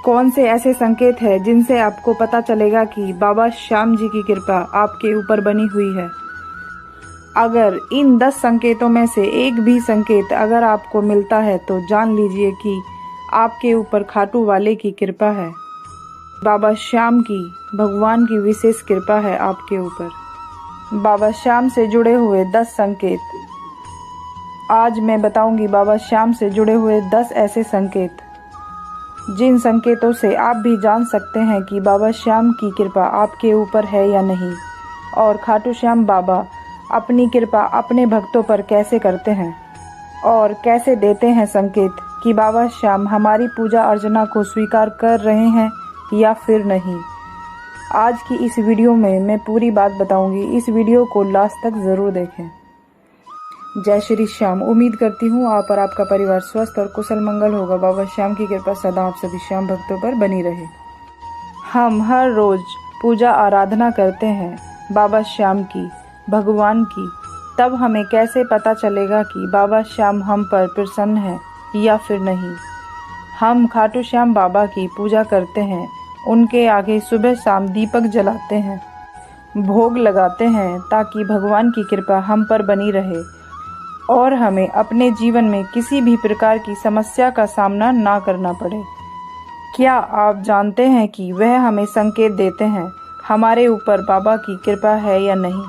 कौन से ऐसे संकेत हैं जिनसे आपको पता चलेगा कि बाबा श्याम जी की कृपा आपके ऊपर बनी हुई है। अगर इन 10 संकेतों में से एक भी संकेत अगर आपको मिलता है तो जान लीजिए कि आपके ऊपर खाटू वाले की कृपा है, बाबा श्याम की, भगवान की विशेष कृपा है आपके ऊपर। बाबा श्याम से जुड़े हुए 10 संकेत। आज मैं बताऊंगी बाबा श्याम से जुड़े हुए 10 ऐसे संकेत जिन संकेतों से आप भी जान सकते हैं कि बाबा श्याम की कृपा आपके ऊपर है या नहीं, और खाटू श्याम बाबा अपनी कृपा अपने भक्तों पर कैसे करते हैं और कैसे देते हैं संकेत कि बाबा श्याम हमारी पूजा अर्चना को स्वीकार कर रहे हैं या फिर नहीं। आज की इस वीडियो में मैं पूरी बात बताऊंगी, इस वीडियो को लास्ट तक ज़रूर देखें। जय श्री श्याम। उम्मीद करती हूँ आप और आपका परिवार स्वस्थ और कुशल मंगल होगा। बाबा श्याम की कृपा सदा आप सभी श्याम भक्तों पर बनी रहे। हम हर रोज पूजा आराधना करते हैं बाबा श्याम की, भगवान की, तब हमें कैसे पता चलेगा कि बाबा श्याम हम पर प्रसन्न है या फिर नहीं। हम खाटू श्याम बाबा की पूजा करते हैं, उनके आगे सुबह शाम दीपक जलाते हैं, भोग लगाते हैं ताकि भगवान की कृपा हम पर बनी रहे और हमें अपने जीवन में किसी भी प्रकार की समस्या का सामना ना करना पड़े। क्या आप जानते हैं कि वह हमें संकेत देते हैं हमारे ऊपर बाबा की कृपा है या नहीं?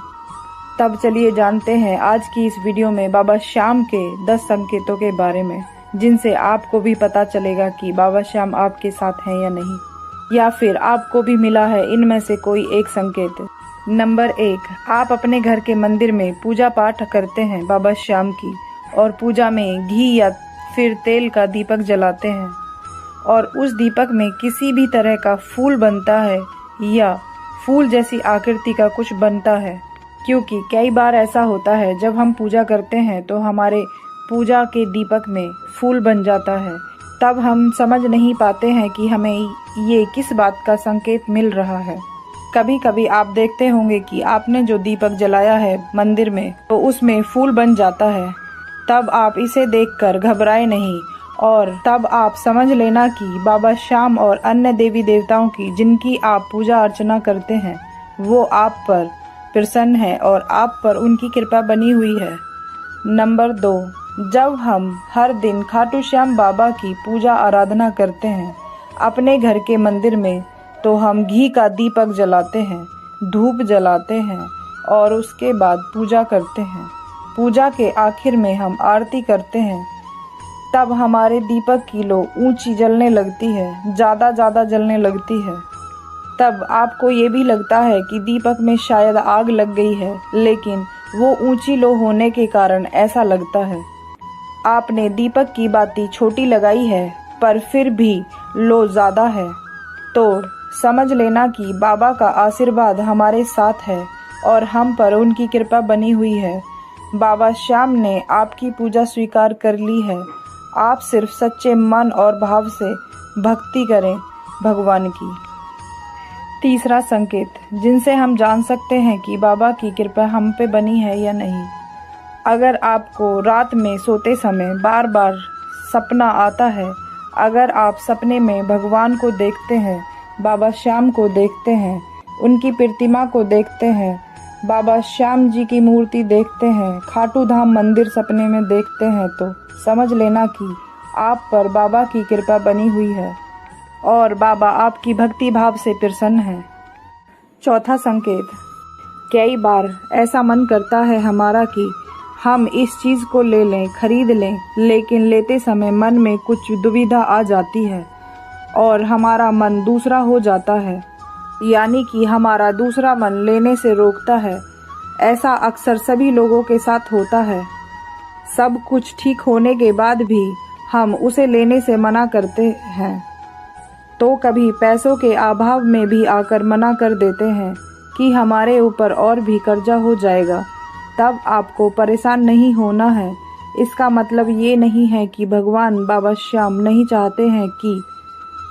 तब चलिए जानते हैं आज की इस वीडियो में बाबा श्याम के 10 संकेतों के बारे में, जिनसे आपको भी पता चलेगा कि बाबा श्याम आपके साथ हैं या नहीं, या फिर आपको भी मिला है इनमें से कोई एक संकेत। नंबर 1, आप अपने घर के मंदिर में पूजा पाठ करते हैं बाबा श्याम की, और पूजा में घी या फिर तेल का दीपक जलाते हैं और उस दीपक में किसी भी तरह का फूल बनता है या फूल जैसी आकृति का कुछ बनता है। क्योंकि कई बार ऐसा होता है जब हम पूजा करते हैं तो हमारे पूजा के दीपक में फूल बन जाता है, तब हम समझ नहीं पाते हैं कि हमें ये किस बात का संकेत मिल रहा है। कभी कभी आप देखते होंगे कि आपने जो दीपक जलाया है मंदिर में तो उसमें फूल बन जाता है, तब आप इसे देखकर घबराए नहीं और तब आप समझ लेना कि बाबा श्याम और अन्य देवी देवताओं की जिनकी आप पूजा अर्चना करते हैं वो आप पर प्रसन्न है और आप पर उनकी कृपा बनी हुई है। नंबर 2, जब हम हर दिन खाटू श्याम बाबा की पूजा आराधना करते हैं अपने घर के मंदिर में, तो हम घी का दीपक जलाते हैं, धूप जलाते हैं और उसके बाद पूजा करते हैं। पूजा के आखिर में हम आरती करते हैं, तब हमारे दीपक की लो ऊंची जलने लगती है, ज़्यादा जलने लगती है। तब आपको ये भी लगता है कि दीपक में शायद आग लग गई है, लेकिन वो ऊंची लो होने के कारण ऐसा लगता है। आपने दीपक की बाती छोटी लगाई है पर फिर भी लो ज़्यादा है, तो समझ लेना कि बाबा का आशीर्वाद हमारे साथ है और हम पर उनकी कृपा बनी हुई है। बाबा श्याम ने आपकी पूजा स्वीकार कर ली है। आप सिर्फ सच्चे मन और भाव से भक्ति करें भगवान की। तीसरा संकेत जिनसे हम जान सकते हैं कि बाबा की कृपा हम पे बनी है या नहीं। अगर आपको रात में सोते समय बार बार सपना आता है, अगर आप सपने में भगवान को देखते हैं, बाबा श्याम को देखते हैं, उनकी प्रतिमा को देखते हैं, बाबा श्याम जी की मूर्ति देखते हैं, खाटू धाम मंदिर सपने में देखते हैं, तो समझ लेना कि आप पर बाबा की कृपा बनी हुई है और बाबा आपकी भक्ति भाव से प्रसन्न है। चौथा संकेत, कई बार ऐसा मन करता है हमारा कि हम इस चीज़ को ले लें, खरीद लें, लेकिन लेते समय मन में कुछ दुविधा आ जाती है और हमारा मन दूसरा हो जाता है, यानी कि हमारा दूसरा मन लेने से रोकता है। ऐसा अक्सर सभी लोगों के साथ होता है। सब कुछ ठीक होने के बाद भी हम उसे लेने से मना करते हैं, तो कभी पैसों के अभाव में भी आकर मना कर देते हैं कि हमारे ऊपर और भी कर्जा हो जाएगा। तब आपको परेशान नहीं होना है। इसका मतलब ये नहीं है कि भगवान बाबा श्याम नहीं चाहते हैं कि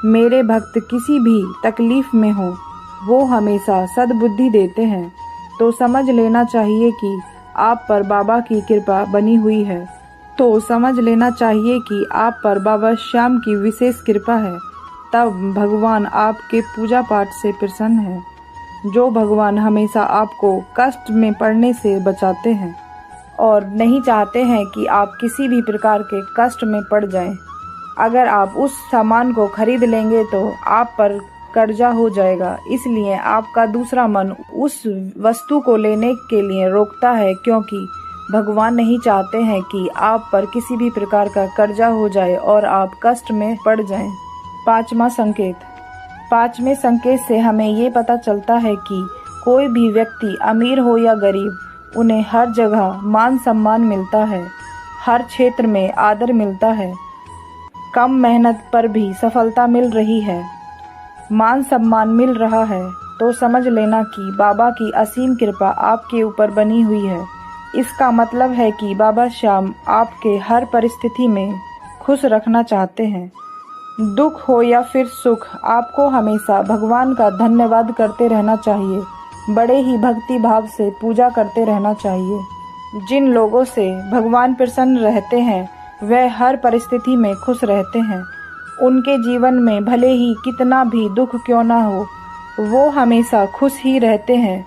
मेरे भक्त किसी भी तकलीफ में हो, वो हमेशा सद्बुद्धि देते हैं। तो समझ लेना चाहिए कि आप पर बाबा की कृपा बनी हुई है, तो समझ लेना चाहिए कि आप पर बाबा श्याम की विशेष कृपा है। तब भगवान आपके पूजा पाठ से प्रसन्न है। जो भगवान हमेशा आपको कष्ट में पड़ने से बचाते हैं और नहीं चाहते हैं कि आप किसी भी प्रकार के कष्ट में पड़ जाएं। अगर आप उस सामान को खरीद लेंगे तो आप पर कर्जा हो जाएगा, इसलिए आपका दूसरा मन उस वस्तु को लेने के लिए रोकता है, क्योंकि भगवान नहीं चाहते हैं कि आप पर किसी भी प्रकार का कर्जा हो जाए और आप कष्ट में पड़ जाएं। पांचवा संकेत। पांचवें संकेत से हमें ये पता चलता है कि कोई भी व्यक्ति अमीर हो या गरीब, उन्हें हर जगह मान सम्मान मिलता है, हर क्षेत्र में आदर मिलता है, कम मेहनत पर भी सफलता मिल रही है, मान सम्मान मिल रहा है, तो समझ लेना कि बाबा की असीम कृपा आपके ऊपर बनी हुई है। इसका मतलब है कि बाबा श्याम आपके हर परिस्थिति में खुश रखना चाहते हैं। दुख हो या फिर सुख, आपको हमेशा भगवान का धन्यवाद करते रहना चाहिए, बड़े ही भक्ति भाव से पूजा करते रहना चाहिए। जिन लोगों से भगवान प्रसन्न रहते हैं वह हर परिस्थिति में खुश रहते हैं। उनके जीवन में भले ही कितना भी दुख क्यों ना हो, वो हमेशा खुश ही रहते हैं।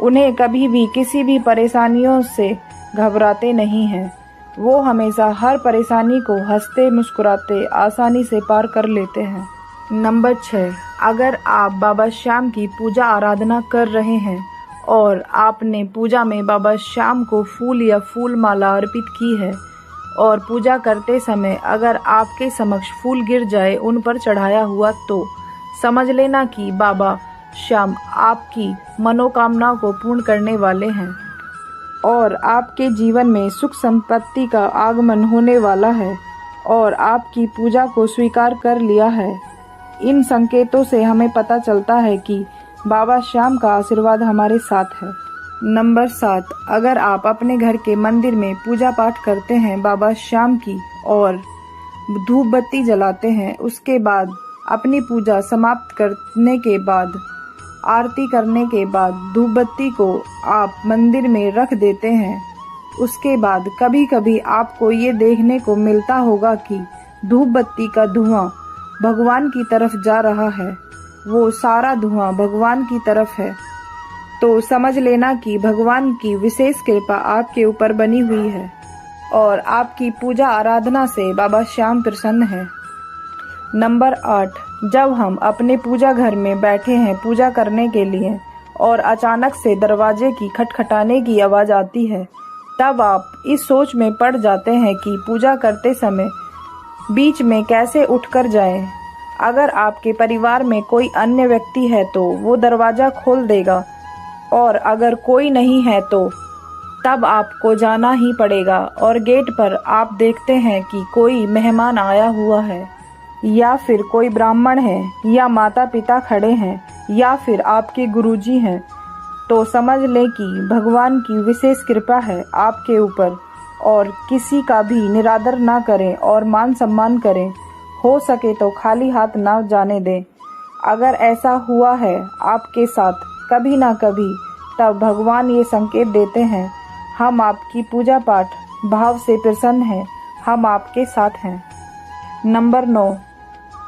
उन्हें कभी भी किसी भी परेशानियों से घबराते नहीं हैं। वो हमेशा हर परेशानी को हंसते मुस्कुराते आसानी से पार कर लेते हैं। नंबर 6, अगर आप बाबा श्याम की पूजा आराधना कर रहे हैं और आपने पूजा में बाबा श्याम को फूल या फूल माला अर्पित की है और पूजा करते समय अगर आपके समक्ष फूल गिर जाए उन पर चढ़ाया हुआ, तो समझ लेना कि बाबा श्याम आपकी मनोकामनाओं को पूर्ण करने वाले हैं और आपके जीवन में सुख संपत्ति का आगमन होने वाला है और आपकी पूजा को स्वीकार कर लिया है। इन संकेतों से हमें पता चलता है कि बाबा श्याम का आशीर्वाद हमारे साथ है। नंबर 7, अगर आप अपने घर के मंदिर में पूजा पाठ करते हैं बाबा श्याम की और धूप बत्ती जलाते हैं, उसके बाद अपनी पूजा समाप्त करने के बाद, आरती करने के बाद धूप बत्ती को आप मंदिर में रख देते हैं, उसके बाद कभी कभी आपको ये देखने को मिलता होगा कि धूप बत्ती का धुआं भगवान की तरफ जा रहा है, वो सारा धुआं भगवान की तरफ है, तो समझ लेना कि भगवान की विशेष कृपा आपके ऊपर बनी हुई है और आपकी पूजा आराधना से बाबा श्याम प्रसन्न है। नंबर 8, जब हम अपने पूजा घर में बैठे हैं पूजा करने के लिए और अचानक से दरवाजे की खटखटाने की आवाज़ आती है, तब आप इस सोच में पड़ जाते हैं कि पूजा करते समय बीच में कैसे उठकर जाएं। अगर आपके परिवार में कोई अन्य व्यक्ति है तो वो दरवाज़ा खोल देगा और अगर कोई नहीं है तो तब आपको जाना ही पड़ेगा और गेट पर आप देखते हैं कि कोई मेहमान आया हुआ है या फिर कोई ब्राह्मण है या माता पिता खड़े हैं या फिर आपके गुरुजी हैं, तो समझ लें कि भगवान की विशेष कृपा है आपके ऊपर और किसी का भी निरादर ना करें और मान सम्मान करें। हो सके तो खाली हाथ ना जाने दें। अगर ऐसा हुआ है आपके साथ कभी ना कभी, तब भगवान ये संकेत देते हैं, हम आपकी पूजा पाठ भाव से प्रसन्न हैं, हम आपके साथ हैं। नंबर 9,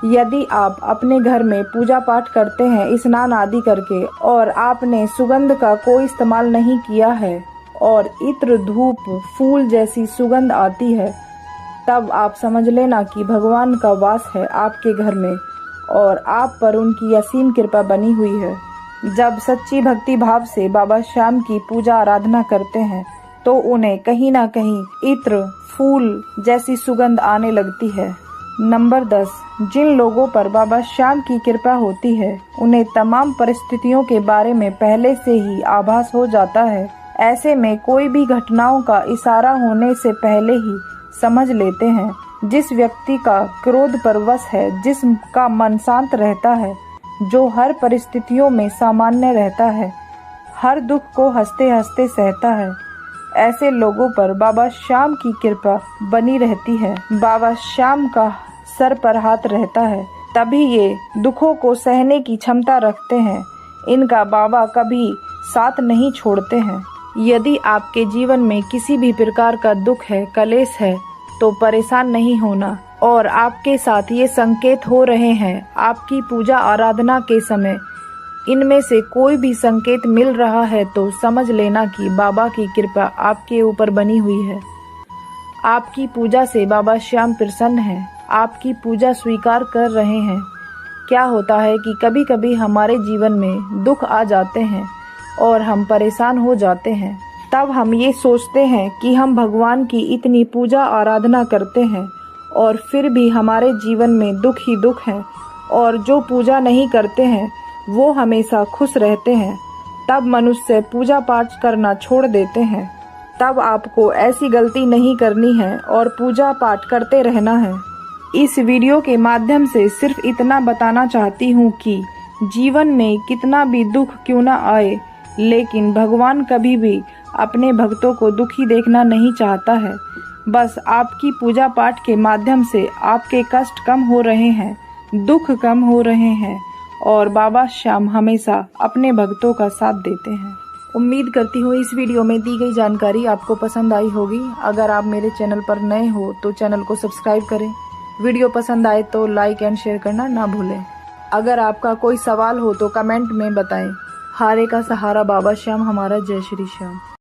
यदि आप अपने घर में पूजा पाठ करते हैं स्नान आदि करके और आपने सुगंध का कोई इस्तेमाल नहीं किया है और इत्र धूप फूल जैसी सुगंध आती है, तब आप समझ लेना कि भगवान का वास है आपके घर में और आप पर उनकी असीम कृपा बनी हुई है। जब सच्ची भक्ति भाव से बाबा श्याम की पूजा आराधना करते हैं तो उन्हें कहीं ना कहीं इत्र फूल जैसी सुगंध आने लगती है। नंबर 10, जिन लोगों पर बाबा श्याम की कृपा होती है उन्हें तमाम परिस्थितियों के बारे में पहले से ही आभास हो जाता है। ऐसे में कोई भी घटनाओं का इशारा होने से पहले ही समझ लेते हैं। जिस व्यक्ति का क्रोध परवश है, जिसका मन शांत रहता है, जो हर परिस्थितियों में सामान्य रहता है, हर दुख को हंसते हंसते सहता है, ऐसे लोगों पर बाबा श्याम की कृपा बनी रहती है। बाबा श्याम का सर पर हाथ रहता है, तभी ये दुखों को सहने की क्षमता रखते हैं। इनका बाबा कभी साथ नहीं छोड़ते हैं। यदि आपके जीवन में किसी भी प्रकार का दुख है, कलेश है, तो परेशान नहीं होना। और आपके साथ ये संकेत हो रहे हैं आपकी पूजा आराधना के समय। इनमें से कोई भी संकेत मिल रहा है तो समझ लेना कि बाबा की कृपा आपके ऊपर बनी हुई है। आपकी पूजा से बाबा श्याम प्रसन्न हैं, आपकी पूजा स्वीकार कर रहे हैं। क्या होता है कि कभी कभी हमारे जीवन में दुख आ जाते हैं और हम परेशान हो जाते हैं। तब हम ये सोचते हैं कि हम भगवान की इतनी पूजा आराधना करते हैं और फिर भी हमारे जीवन में दुख ही दुख है, और जो पूजा नहीं करते हैं वो हमेशा खुश रहते हैं। तब मनुष्य पूजा पाठ करना छोड़ देते हैं। तब आपको ऐसी गलती नहीं करनी है और पूजा पाठ करते रहना है। इस वीडियो के माध्यम से सिर्फ इतना बताना चाहती हूँ कि जीवन में कितना भी दुख क्यों ना आए, लेकिन भगवान कभी भी अपने भक्तों को दुखी देखना नहीं चाहता है। बस आपकी पूजा पाठ के माध्यम से आपके कष्ट कम हो रहे हैं, दुख कम हो रहे हैं, और बाबा श्याम हमेशा अपने भक्तों का साथ देते हैं। उम्मीद करती हूँ इस वीडियो में दी गई जानकारी आपको पसंद आई होगी। अगर आप मेरे चैनल पर नए हो तो चैनल को सब्सक्राइब करें। वीडियो पसंद आए तो लाइक एंड शेयर करना ना भूलें। अगर आपका कोई सवाल हो तो कमेंट में बताएं। हारे का सहारा बाबा श्याम हमारा। जय श्री श्याम।